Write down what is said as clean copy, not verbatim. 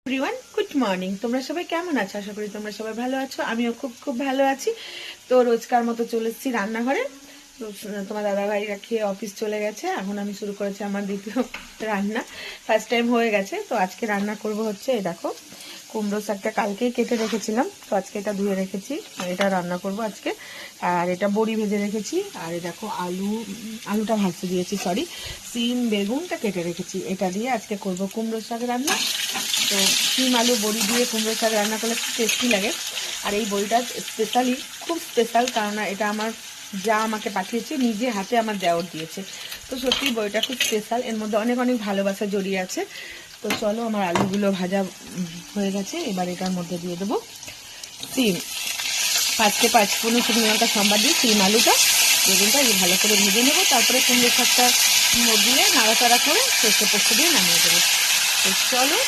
Everyone, good morning. তোমরা সবাই কেমন আছো? আশা করি তোমরা সবাই ভালো আছো। আমিও খুব খুব ভালো আছি। তো রোজকার মতো চলে এসেছি রান্নাঘরে। তো তোমার দাদা ভাইরা খেয়ে অফিস চলে গেছে, এখন আমি শুরু করেছি আমার দ্বিতীয় রান্না। ফার্স্ট টাইম হয়ে গেছে, তো আজকে রান্না করব হচ্ছে এই দেখো কুমড়ো শাকটা কালকেই কেটে রেখেছিলাম, তো আজকে এটা ধুয়ে রেখেছি আর এটা রান্না করব আজকে। আর এটা বড়ি ভেজে রেখেছি, আর এই দেখো আলুটা ভাজতে দিয়েছি, সরি সিম বেগুনটা কেটে রেখেছি। এটা দিয়ে আজকে করব কুমড়ো শাক রান্না। তো সিম আলু বড়ি দিয়ে কুমড়ো শাক রান্না করলে খুব টেস্টি লাগে। আর এই বড়িটা স্পেশালি খুব স্পেশাল, কারণ এটা আমার যা আমাকে পাঠিয়েছে, নিজে হাতে আমার দেওর দিয়েছে। তো সত্যি বড়িটা খুব স্পেশাল, এর মধ্যে অনেক অনেক ভালোবাসা জড়িয়ে আছে। তো চলো, আমার আলুগুলো ভাজা হয়ে গেছে, এবার এটার মধ্যে দিয়ে দেবো সিম। 5 স্পুন শুকনো লঙ্কা সম্বার দিয়ে সিম আলুটা বেগুনটা ভালো করে ভেজে নেবো। তারপরে কুমড়ো শাকটা দিয়ে নাড়াচাড়া করে সর্ষে পোস্ত দিয়ে নামিয়ে দেবো। তো চলো